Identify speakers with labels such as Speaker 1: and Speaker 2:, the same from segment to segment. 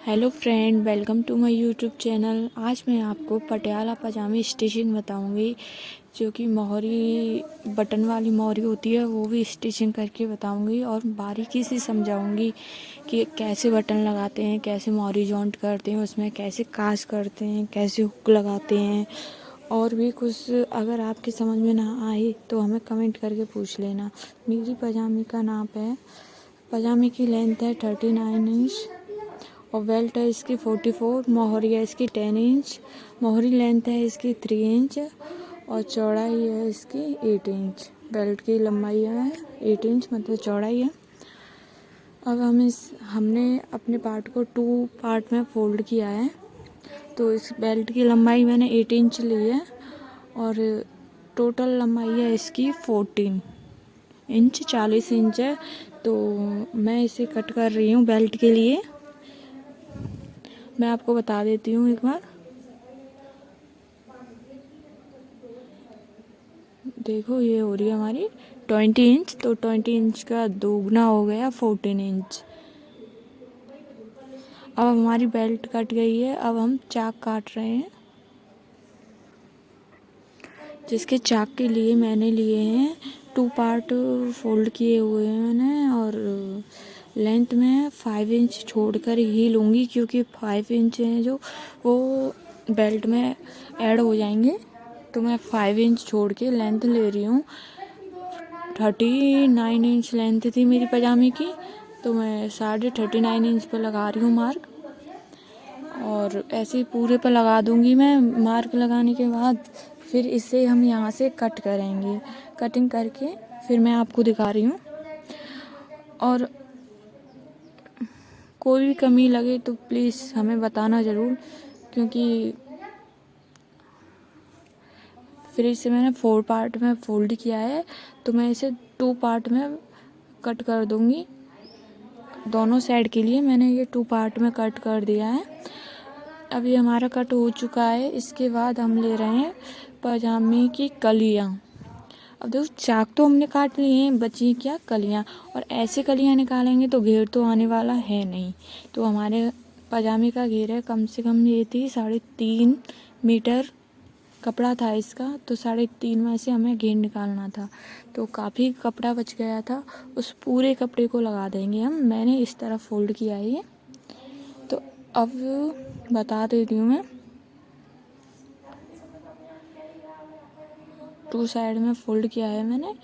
Speaker 1: Hello friend, welcome to my YouTube channel. आज मैं आपको पटियाला पजामे स्टिचिंग बताऊंगी, जो कि मोहरी बटन वाली मोहरी होती है वो भी स्टिचिंग करके बताऊंगी और बारीकी से समझाऊंगी कि कैसे बटन लगाते हैं, कैसे मोहरी जॉइंट करते हैं, उसमें कैसे काज करते हैं, कैसे हुक लगाते हैं। और भी कुछ अगर आपकी समझ में ना आए तो हमें कमेंट करके पूछ लेना। मेरी पजामे का नाप है, पजामे की लेंथ है 39 इंच और बेल्ट है इसकी 44। मोहरी है इसकी 10 इंच। मोहरी लेंथ है इसकी 3 इंच और चौड़ाई है इसकी 8 इंच। बेल्ट की लंबाई है 8 इंच, मतलब चौड़ाई है। अब हमने अपने पार्ट को 2 पार्ट में फोल्ड किया है। तो इस बेल्ट की लंबाई मैंने 8 इंच ली है और टोटल लंबाई है इसकी 14 इंच, 40 इंच है। तो मैं इसे कट कर रही हूँ बेल्ट के लिए। मैं आपको बता देती हूँ एक बार। देखो, ये हो रही है हमारी 20 इंच, तो 20 इंच का दोगुना हो गया 14 इंच। अब हमारी बेल्ट कट गई है। अब हम चाक काट रहे हैं, जिसके चाक के लिए मैंने लिए हैं 2 पार्ट फोल्ड किए हुए हैं मैंने। और लेंथ में 5 इंच छोड़कर ही लूँगी, क्योंकि 5 इंच हैं जो वो बेल्ट में ऐड हो जाएंगे। तो मैं 5 इंच छोड़ के लेंथ ले रही हूँ। 39 इंच लेंथ थी मेरी पजामे की, तो मैं 39.5 इंच पर लगा रही हूँ मार्क। और ऐसे ही पूरे पर लगा दूँगी मैं। मार्क लगाने के बाद फिर इसे हम यहाँ से कट करेंगे। कटिंग करके फिर मैं आपको दिखा रही हूँ। और कोई भी कमी लगे तो प्लीज़ हमें बताना ज़रूर, क्योंकि फिर इसे मैंने 4 पार्ट में फोल्ड किया है, तो मैं इसे 2 पार्ट में कट कर दूँगी। दोनों साइड के लिए मैंने ये 2 पार्ट में कट कर दिया है। अब ये हमारा कट हो चुका है। इसके बाद हम ले रहे हैं पजामे की कलियाँ। अब देखो, चाक तो हमने काट लिए हैं, बची क्या कलियाँ। और ऐसे कलियाँ निकालेंगे तो घेर तो आने वाला है नहीं। तो हमारे पजामे का घेर है कम से कम, ये थी 3.5 मीटर कपड़ा था इसका, तो 3.5 में से हमें घेर निकालना था। तो काफ़ी कपड़ा बच गया था, उस पूरे कपड़े को लगा देंगे हम। मैंने इस तरह फोल्ड किया है ये। तो अब बता देती हूँ मैं। 2 साइड में फोल्ड किया है मैंने।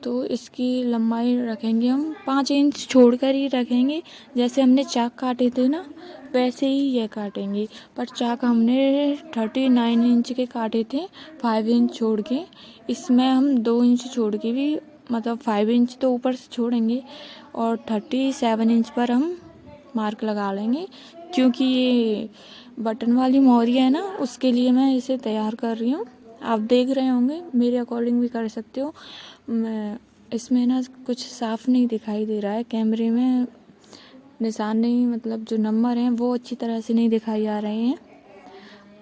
Speaker 1: तो इसकी लंबाई रखेंगे हम 5 इंच छोड़कर ही रखेंगे। जैसे हमने चाक काटे थे ना, वैसे ही ये काटेंगे। पर चाक हमने 39 इंच के काटे थे, 5 इंच छोड़ के। इसमें हम 2 इंच छोड़ के भी, मतलब 5 इंच तो ऊपर से छोड़ेंगे और 37 इंच पर हम मार्क लगा लेंगे। क्योंकि ये बटन वाली मोहरी है ना, उसके लिए मैं इसे तैयार कर रही हूँ। आप देख रहे होंगे, मेरे अकॉर्डिंग भी कर सकते हो। मैं इसमें ना कुछ साफ नहीं दिखाई दे रहा है कैमरे में, निशान नहीं, मतलब जो नंबर हैं वो अच्छी तरह से नहीं दिखाई आ रहे हैं।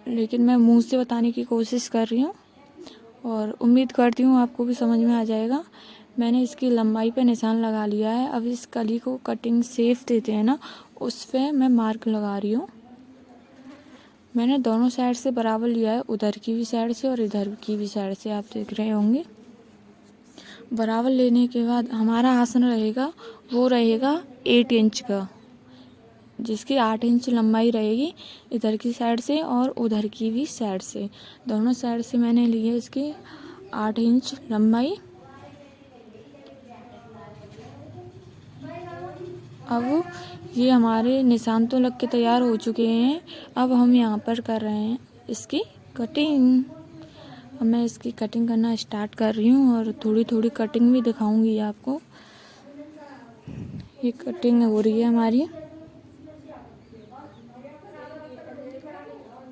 Speaker 1: लेकिन मैं मुंह से बताने की कोशिश कर रही हूँ और उम्मीद करती हूँ आपको भी समझ में आ जाएगा। मैंने इसकी लंबाई पे निशान लगा लिया है। अब इस कली को कटिंग शेप देते हैं ना, उस पे मैं मार्क लगा रही हूँ। मैंने दोनों साइड से बराबर लिया है, उधर की भी साइड से और इधर की भी साइड से, आप देख रहे होंगे। बराबर लेने के बाद हमारा आसन रहेगा, वो रहेगा 8 इंच का, जिसकी 8 इंच लंबाई रहेगी इधर की साइड से और उधर की भी साइड से। दोनों साइड से मैंने ली है इसकी 8 इंच लंबाई। अब ये हमारे निशान तो लग के तैयार हो चुके हैं। अब हम यहाँ पर कर रहे हैं इसकी कटिंग। अब मैं इसकी कटिंग करना स्टार्ट कर रही हूँ और थोड़ी थोड़ी कटिंग भी दिखाऊंगी आपको। ये कटिंग हो रही है हमारी।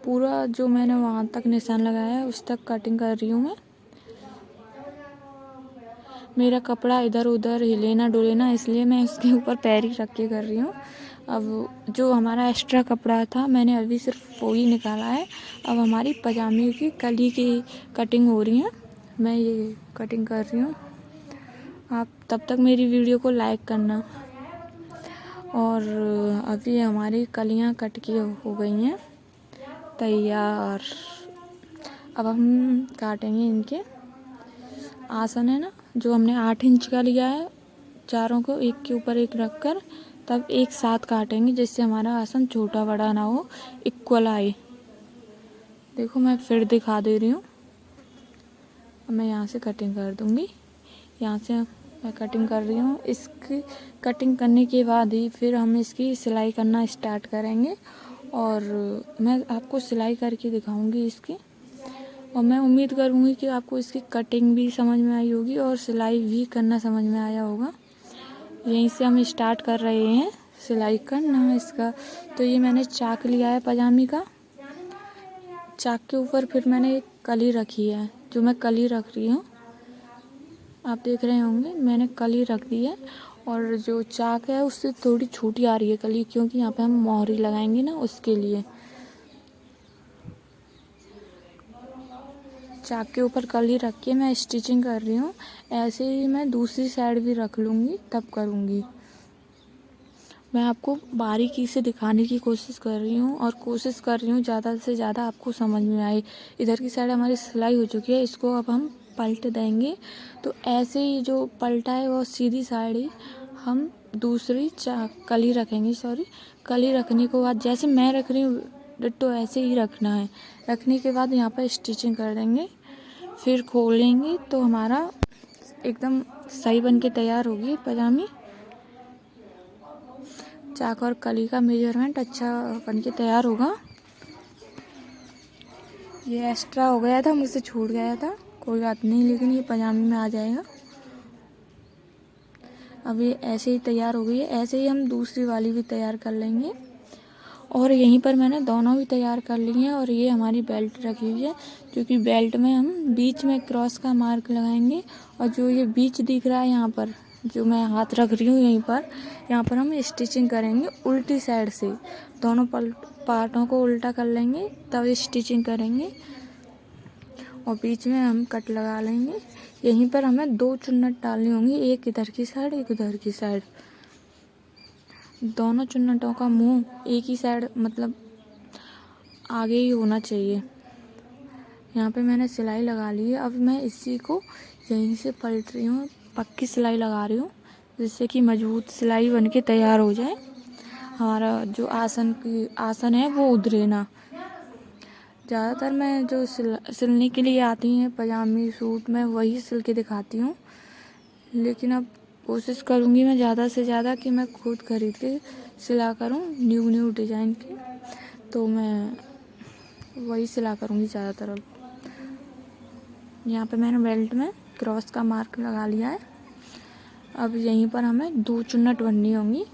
Speaker 1: पूरा जो मैंने वहाँ तक निशान लगाया है उस तक कटिंग कर रही हूँ मैं। मेरा कपड़ा इधर उधर हिले ना डुले ना, इसलिए मैं उसके ऊपर पैर ही रख के कर रही हूँ। अब जो हमारा एक्स्ट्रा कपड़ा था, मैंने अभी सिर्फ वो ही निकाला है। अब हमारी पजामे की कली की कटिंग हो रही है। मैं ये कटिंग कर रही हूँ। आप तब तक मेरी वीडियो को लाइक करना। और अभी हमारी कलियां कट के हो गई हैं तैयार। अब हम काटेंगे इनके आसन है ना, जो हमने 8 इंच का लिया है, चारों को एक के ऊपर एक रख कर तब एक साथ काटेंगे, जिससे हमारा आसन छोटा बड़ा ना हो, इक्वल आए। देखो मैं फिर दिखा दे रही हूँ। अब मैं यहाँ से कटिंग कर दूँगी, यहाँ से मैं कटिंग कर रही हूँ। इसकी कटिंग करने के बाद ही फिर हम इसकी सिलाई करना स्टार्ट करेंगे और मैं आपको सिलाई करके दिखाऊंगी इसकी। और मैं उम्मीद करूँगी कि आपको इसकी कटिंग भी समझ में आई होगी और सिलाई भी करना समझ में आया होगा। यहीं से हम स्टार्ट कर रहे हैं सिलाई करना इसका। तो ये मैंने चाक लिया है पजामे का, चाक के ऊपर फिर मैंने एक कली रखी है, जो मैं कली रख रही हूँ, आप देख रहे होंगे मैंने कली रख दी है। और जो चाक है उससे थोड़ी छोटी आ रही है कली, क्योंकि यहाँ पे हम मोहरी लगाएंगे ना, उसके लिए। चाक के ऊपर कली रख के मैं स्टिचिंग कर रही हूँ। ऐसे ही मैं दूसरी साइड भी रख लूँगी, तब करूँगी। मैं आपको बारीकी से दिखाने की कोशिश कर रही हूँ और कोशिश कर रही हूँ ज़्यादा से ज़्यादा आपको समझ में आए। इधर की साइड हमारी सिलाई हो चुकी है, इसको अब हम पलट देंगे। तो ऐसे ही जो पलटा है वो सीधी साइड ही हम दूसरी कली रखेंगे। कली रखने के बाद जैसे मैं रख रही हूँ डिट्टो ऐसे ही रखना है। रखने के बाद यहाँ पर स्टिचिंग कर देंगे, फिर खोलेंगे तो हमारा एकदम सही बन के तैयार होगी पजामी। चाक और कली का मेजरमेंट अच्छा बन के तैयार होगा। ये एक्स्ट्रा हो गया था, मुझसे छूट गया था, कोई बात नहीं, लेकिन ये पजामे में आ जाएगा। अब ये ऐसे ही तैयार हो गई है। ऐसे ही हम दूसरी वाली भी तैयार कर लेंगे। और यहीं पर मैंने दोनों भी तैयार कर ली हैं। और ये हमारी बेल्ट रखी हुई है, क्योंकि बेल्ट में हम बीच में क्रॉस का मार्क लगाएंगे। और जो ये बीच दिख रहा है यहाँ पर, जो मैं हाथ रख रही हूँ यहीं पर, यहाँ पर हम स्टिचिंग करेंगे उल्टी साइड से। दोनों पार्टों को उल्टा कर लेंगे, तब स्टिचिंग करेंगे और बीच में हम कट लगा लेंगे। यहीं पर हमें 2 चुन्नट डालनी होंगी, एक इधर की साइड, एक उधर की साइड। दोनों चुन्नटों का मुंह एक ही साइड, मतलब आगे ही होना चाहिए। यहाँ पे मैंने सिलाई लगा ली है। अब मैं इसी को यहीं से पलट रही हूँ, पक्की सिलाई लगा रही हूँ, जिससे कि मजबूत सिलाई बन के तैयार हो जाए। हमारा जो आसन है वो उधरे ना। ज़्यादातर मैं जो सिलने के लिए आती हैं पजामी सूट, मैं वही सिल के दिखाती हूँ। लेकिन अब कोशिश करूँगी मैं ज़्यादा से ज़्यादा कि मैं खुद खरीद के सिला करूँ न्यू डिज़ाइन के। तो मैं वही सिला करूँगी ज़्यादातर। अब यहाँ पे मैंने बेल्ट में क्रॉस का मार्क लगा लिया है। अब यहीं पर हमें 2 चुन्नट बननी होंगी।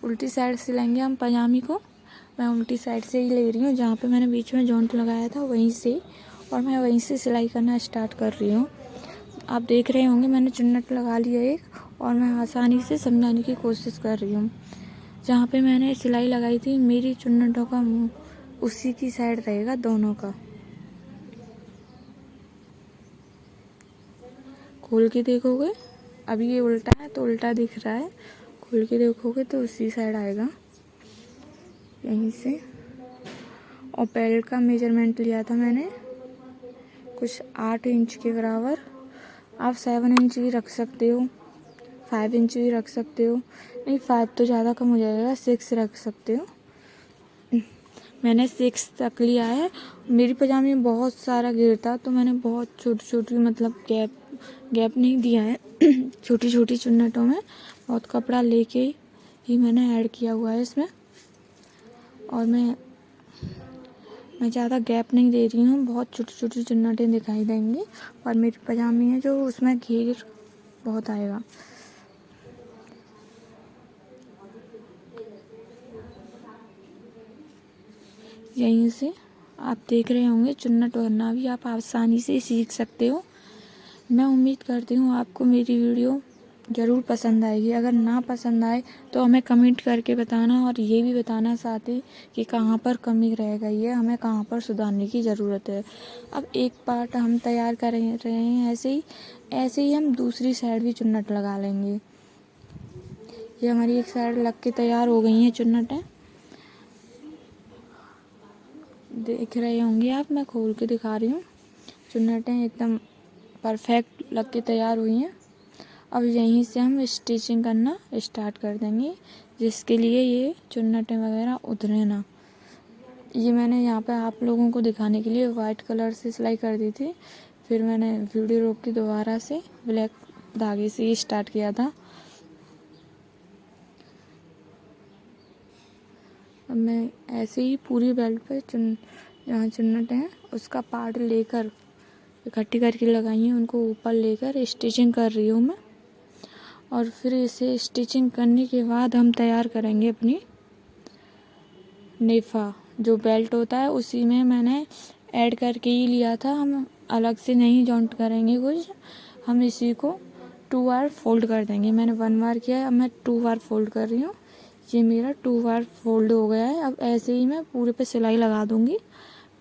Speaker 1: उल्टी साइड सिलेंगे हम पजामी को। मैं उल्टी साइड से ही ले रही हूँ, जहाँ पे मैंने बीच में जॉइंट लगाया था वहीं से, और मैं वहीं से सिलाई करना स्टार्ट कर रही हूँ। आप देख रहे होंगे मैंने चुन्नट लगा लिया एक, और मैं आसानी से समझाने की कोशिश कर रही हूँ। जहाँ पे मैंने सिलाई लगाई थी, मेरी चुन्नटों का मुँह उसी की साइड रहेगा, दोनों का। खोल के देखोगे, अभी ये उल्टा है तो उल्टा दिख रहा है, खोल के देखोगे तो उसी साइड आएगा, यहीं से। और बेल्ट का मेजरमेंट लिया था मैंने कुछ 8 इंच के बराबर। आप 7 इंच भी रख सकते हो, 5 इंच भी रख सकते हो। नहीं, 5 तो ज़्यादा कम हो जाएगा, 6 रख सकते हो। मैंने 6 तक लिया है। मेरी पजामे में बहुत सारा गिरता, तो मैंने बहुत छोटी छोटी, मतलब गैप नहीं दिया है। छोटी छोटी चुन्नटों में बहुत कपड़ा लेके ही मैंने ऐड किया हुआ है इसमें। और मैं ज़्यादा गैप नहीं दे रही हूँ, बहुत छोटी छोटी चुन्नटें दिखाई देंगी। और मेरी पजामी है जो, उसमें घेर बहुत आएगा। यहीं से आप देख रहे होंगे चुन्नट भरना भी आप आसानी से सीख सकते हो। मैं उम्मीद करती हूँ आपको मेरी वीडियो ज़रूर पसंद आएगी। अगर ना पसंद आए तो हमें कमेंट करके बताना, और ये भी बताना साथ ही कि कहाँ पर कमी रह गई है, हमें कहाँ पर सुधारने की ज़रूरत है। अब एक पार्ट हम तैयार कर रहे हैं, ऐसे ही हम दूसरी साइड भी चुन्नट लगा लेंगे। ये हमारी एक साइड लग के तैयार हो गई हैं चुन्नटें, देख रहे होंगे आप, मैं खोल के दिखा रही हूँ। चुन्नटें एकदम परफेक्ट लग के तैयार हुई हैं। अब यहीं से हम स्टिचिंग करना स्टार्ट कर देंगे, जिसके लिए ये चुन्नटें वगैरह उतरे ना। ये मैंने यहाँ पे आप लोगों को दिखाने के लिए वाइट कलर से सिलाई कर दी थी, फिर मैंने वीडियो रोक के दोबारा से ब्लैक धागे से ही स्टार्ट किया था। अब मैं ऐसे ही पूरी बेल्ट पे यहाँ चुन्नटें हैं उसका पार्ट लेकर इकट्ठी करके लगाई हैं, उनको ऊपर लेकर स्टिचिंग कर रही हूँ मैं। और फिर इसे स्टिचिंग करने के बाद हम तैयार करेंगे अपनी नेफा। जो बेल्ट होता है उसी में मैंने ऐड करके ही लिया था, हम अलग से नहीं जॉइंट करेंगे कुछ। हम इसी को 2 बार फोल्ड कर देंगे। मैंने 1 बार किया है, अब मैं 2 बार फोल्ड कर रही हूँ। ये मेरा 2 बार फोल्ड हो गया है। अब ऐसे ही मैं पूरे पे सिलाई लगा दूँगी।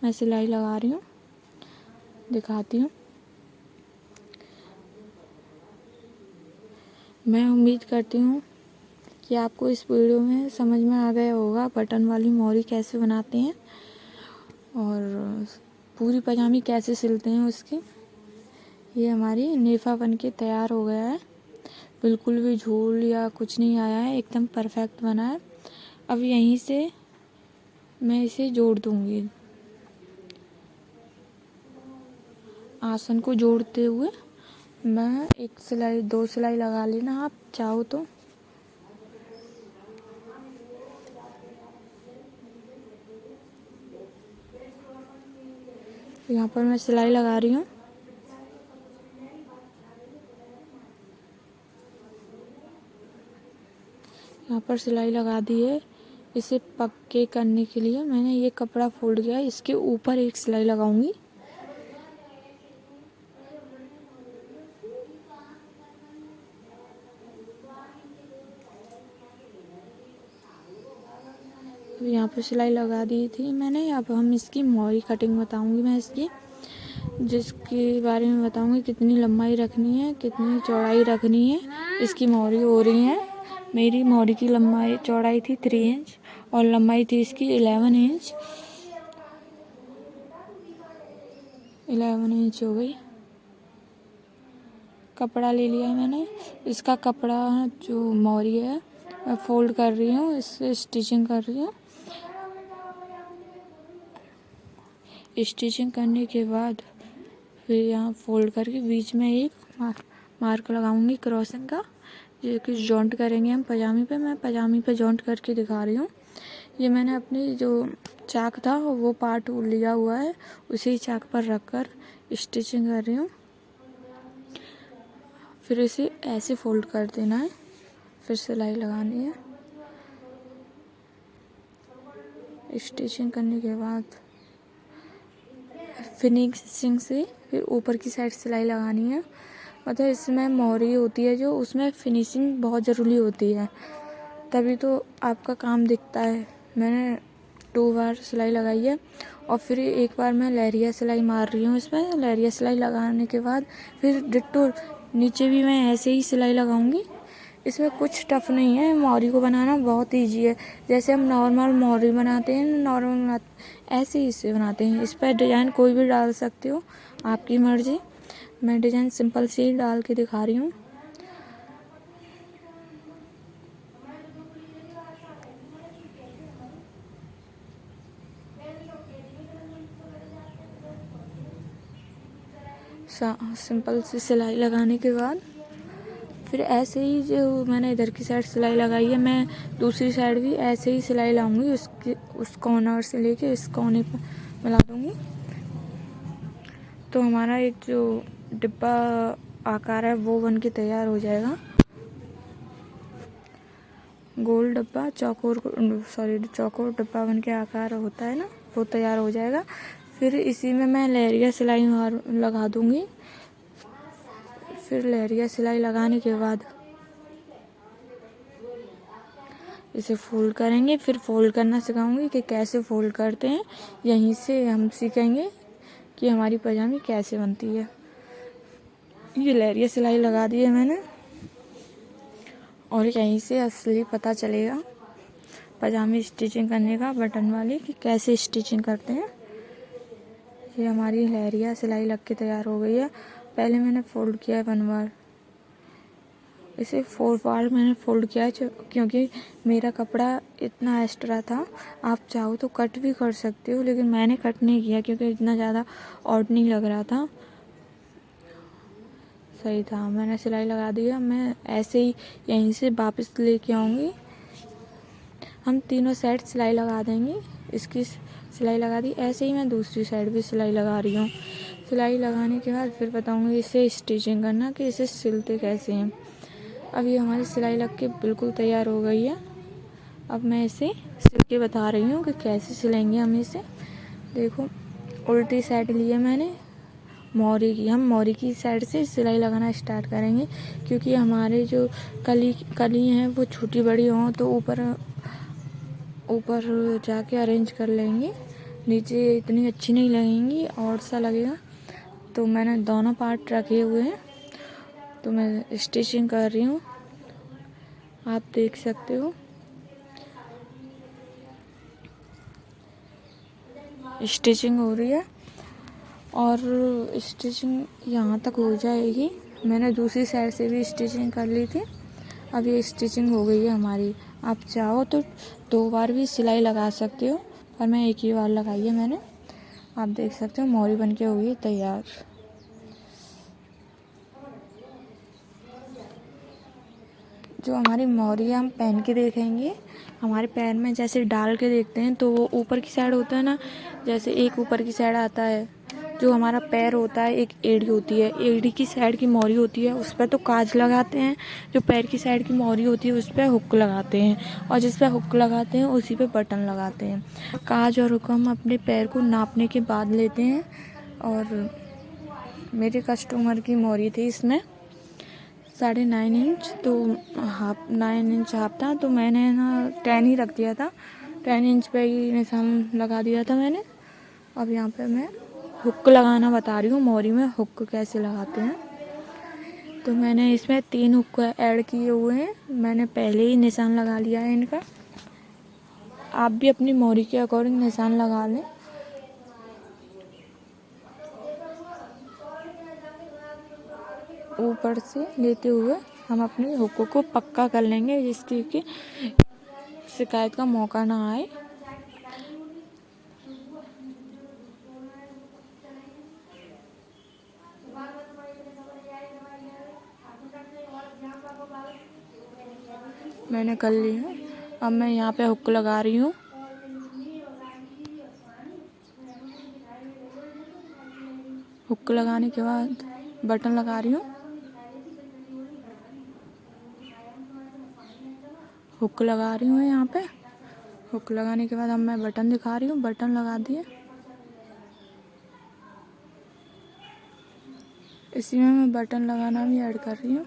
Speaker 1: मैं सिलाई लगा रही हूँ, दिखाती हूँ। मैं उम्मीद करती हूँ कि आपको इस वीडियो में समझ में आ गया होगा बटन वाली मोरी कैसे बनाते हैं और पूरी पजामी कैसे सिलते हैं उसकी। ये हमारी नेफा बन के तैयार हो गया है, बिल्कुल भी झोल या कुछ नहीं आया है, एकदम परफेक्ट बना है। अब यहीं से मैं इसे जोड़ दूँगी। आसन को जोड़ते हुए मैं 1 सिलाई 2 सिलाई लगा लेना आप चाहो तो। यहाँ पर मैं सिलाई लगा रही हूँ। यहाँ पर सिलाई लगा दी है। इसे पक्के करने के लिए मैंने ये कपड़ा फोल्ड किया है, इसके ऊपर एक सिलाई लगाऊंगी। यहाँ पर सिलाई लगा दी थी मैंने। अब हम इसकी मोरी कटिंग बताऊंगी मैं इसकी, जिसके बारे में बताऊंगी कितनी लंबाई रखनी है, कितनी चौड़ाई रखनी है। इसकी मोरी हो रही है। मेरी मोरी की लंबाई चौड़ाई थी 3 इंच और लंबाई थी इसकी 11 इंच। 11 इंच हो गई। कपड़ा ले लिया है मैंने। इसका कपड़ा जो मोरी है मैं फोल्ड कर रही हूँ, इससे स्टिचिंग कर रही हूँ। स्टिचिंग करने के बाद फिर यहाँ फोल्ड करके बीच में एक मार्क लगाऊंगी क्रॉसिंग का, जो कि जॉइंट करेंगे हम पजामी पे। मैं पजामी पे जॉइंट करके दिखा रही हूँ। ये मैंने अपनी जो चाक था वो पार्ट लिया हुआ है, उसी चाक पर रखकर स्टिचिंग कर रही हूँ। फिर इसे ऐसे फोल्ड कर देना है, फिर सिलाई लगानी है। स्टिचिंग करने के बाद फिनिशिंग से फिर ऊपर की साइड सिलाई लगानी है। मतलब इसमें मोरी होती है जो, उसमें फिनिशिंग बहुत ज़रूरी होती है, तभी तो आपका काम दिखता है। मैंने 2 बार सिलाई लगाई है और फिर एक बार मैं लहरिया सिलाई मार रही हूँ इसमें। लहरिया सिलाई लगाने के बाद फिर डिट्टो नीचे भी मैं ऐसे ही सिलाई लगाऊंगी। इसमें कुछ टफ नहीं है, मोरी को बनाना बहुत ईजी है। जैसे हम नॉर्मल मोरी बनाते हैं, ऐसे ही इसे बनाते हैं। इस पर डिज़ाइन कोई भी डाल सकते हो, आपकी मर्ज़ी। मैं डिज़ाइन सिंपल सी डाल के दिखा रही हूँ। सिंपल सी सिलाई लगाने के बाद फिर ऐसे ही जो मैंने इधर की साइड सिलाई लगाई है, मैं दूसरी साइड भी ऐसे ही सिलाई लाऊंगी। उस कॉर्नर से लेके इस कोने पर मिला दूंगी, तो हमारा एक जो डिब्बा आकार है वो बन के तैयार हो जाएगा। गोल डिब्बा चौकोर डिब्बा बन के आकार होता है ना, वो तैयार हो जाएगा। फिर इसी में मैं लहरिया सिलाई लगा दूंगी। फिर लहरिया सिलाई लगाने के बाद इसे फोल्ड करेंगे। फिर फोल्ड करना सिखाऊंगी कि कैसे फोल्ड करते हैं। यहीं से हम सीखेंगे कि हमारी पजामी कैसे बनती है। ये लहरिया सिलाई लगा दी है मैंने और यहीं से असली पता चलेगा पजामे स्टिचिंग करने का, बटन वाली, कि कैसे स्टिचिंग करते हैं। ये हमारी लहरिया सिलाई लग के तैयार हो गई है। पहले मैंने फ़ोल्ड किया है 1 बार, इसे 4 बार मैंने फ़ोल्ड किया है क्योंकि मेरा कपड़ा इतना एक्स्ट्रा था। आप चाहो तो कट भी कर सकते हो, लेकिन मैंने कट नहीं किया क्योंकि इतना ज़्यादा ऑड नहीं लग रहा था, सही था। मैंने सिलाई लगा दी है। मैं ऐसे ही यहीं से वापस लेके आऊँगी। हम तीनों साइड सिलाई लगा देंगे। इसकी सिलाई लगा दी, ऐसे ही मैं दूसरी साइड भी सिलाई लगा रही हूँ। सिलाई लगाने के बाद फिर बताऊँगी इसे स्टिचिंग करना कि इसे सिलते कैसे हैं। अब ये हमारी सिलाई लग के बिल्कुल तैयार हो गई है। अब मैं इसे सिल के बता रही हूँ कि कैसे सिलेंगे हम इसे। देखो, उल्टी साइड लिए मैंने मोरी की। हम मोरी की साइड से सिलाई लगाना स्टार्ट करेंगे क्योंकि हमारे जो कली हैं वो छोटी बड़ी हों तो ऊपर जाके अरेंज कर लेंगे, नीचे इतनी अच्छी नहीं लगेंगी और सा लगेगा। तो मैंने दोनों पार्ट रखे हुए हैं, तो मैं स्टिचिंग कर रही हूँ, आप देख सकते हो। स्टिचिंग हो रही है और स्टिचिंग यहाँ तक हो जाएगी। मैंने दूसरी साइड से भी स्टिचिंग कर ली थी। अब ये स्टिचिंग हो गई है हमारी। आप चाहो तो 2 बार भी सिलाई लगा सकते हो, पर मैं एक ही बार लगाई है मैंने। आप देख सकते हो मोरी बन के हो गई तैयार। जो हमारी मोरी है हम पहन के देखेंगे। हमारे पैर में जैसे डाल के देखते हैं तो वो ऊपर की साइड होता है ना, जैसे एक ऊपर की साइड आता है। जो हमारा पैर होता है, एक एड़ी होती है, एड़ी की साइड की मोरी होती है, उस पर तो काज लगाते हैं। जो पैर की साइड की मोरी होती है उस पर हुक लगाते हैं, और जिस पर हुक लगाते हैं उसी पे बटन लगाते हैं। काज और हुक हम अपने पैर को नापने के बाद लेते हैं। और मेरे कस्टमर की मोरी थी इसमें 9.5 इंच, तो 9 इंच हाफ था, तो मैंने ना 10 ही रख दिया था। 10 इंच पे ही निशान लगा दिया था मैंने। अब यहाँ पे मैं हुक लगाना बता रही हूँ, मोरी में हुक कैसे लगाते हैं। तो मैंने इसमें 3 हुक ऐड किए हुए हैं। मैंने पहले ही निशान लगा लिया है इनका। आप भी अपनी मोरी के अकॉर्डिंग निशान लगा लें। ऊपर से लेते हुए हम अपने हुक को पक्का कर लेंगे, जिसकी कि शिकायत का मौका ना आए। मैंने कर ली है। अब मैं यहाँ पे हुक लगा रही हूँ। हुक लगाने के बाद बटन लगा रही हूँ। हुक लगा रही हूँ यहाँ पे। हुक लगाने के बाद अब मैं बटन दिखा रही हूँ। बटन लगा दिए। इसी में मैं बटन लगाना भी ऐड कर रही हूँ।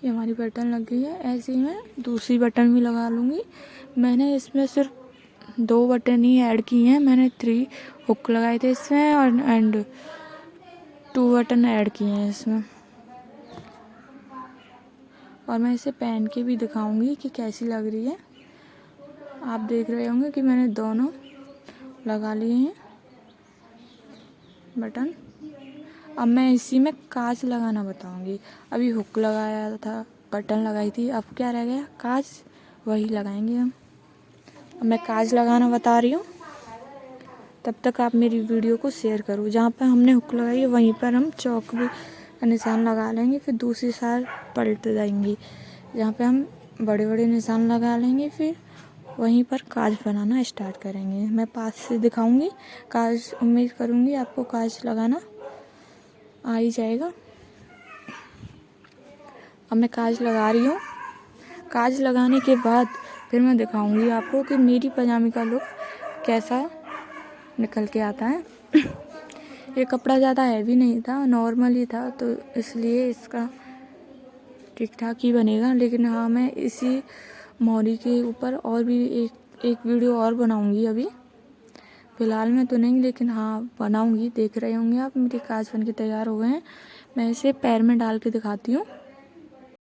Speaker 1: ये हमारी बटन लग गई है। ऐसे ही मैं दूसरी बटन भी लगा लूँगी। मैंने इसमें सिर्फ 2 बटन ही ऐड किए हैं। मैंने 3 हुक लगाए थे इसमें और 2 बटन ऐड किए हैं इसमें। और मैं इसे पहन के भी दिखाऊंगी कि कैसी लग रही है। आप देख रहे होंगे कि मैंने दोनों लगा लिए हैं बटन। अब मैं इसी में काज लगाना बताऊंगी। अभी हुक लगाया था, बटन लगाई थी, अब क्या रह गया? काज, वही लगाएंगे हम। अब मैं काज लगाना बता रही हूँ, तब तक आप मेरी वीडियो को शेयर करो। जहाँ पर हमने हुक लगाई है वहीं पर हम चौक भी का निशान लगा लेंगे, फिर दूसरी साइड पलट जाएंगी। जहाँ पे हम बड़े बड़े निशान लगा लेंगे, फिर वहीं पर काज बनाना स्टार्ट करेंगे। मैं पास से दिखाऊंगी काज। उम्मीद करूंगी आपको काज लगाना आ ही जाएगा। अब मैं काज लगा रही हूँ। काज लगाने के बाद फिर मैं दिखाऊंगी आपको कि मेरी पजामे का लुक कैसा निकल के आता है। ये कपड़ा ज़्यादा हैवी नहीं था, नॉर्मल ही था, तो इसलिए इसका ठीक ठाक ही बनेगा। लेकिन हाँ, मैं इसी मोरी के ऊपर और भी एक एक वीडियो और बनाऊंगी अभी, फ़िलहाल में तो नहीं, लेकिन हाँ बनाऊंगी। देख रहे होंगे आप मेरे काज बन के तैयार हो गए हैं। मैं इसे पैर में डाल के दिखाती हूँ।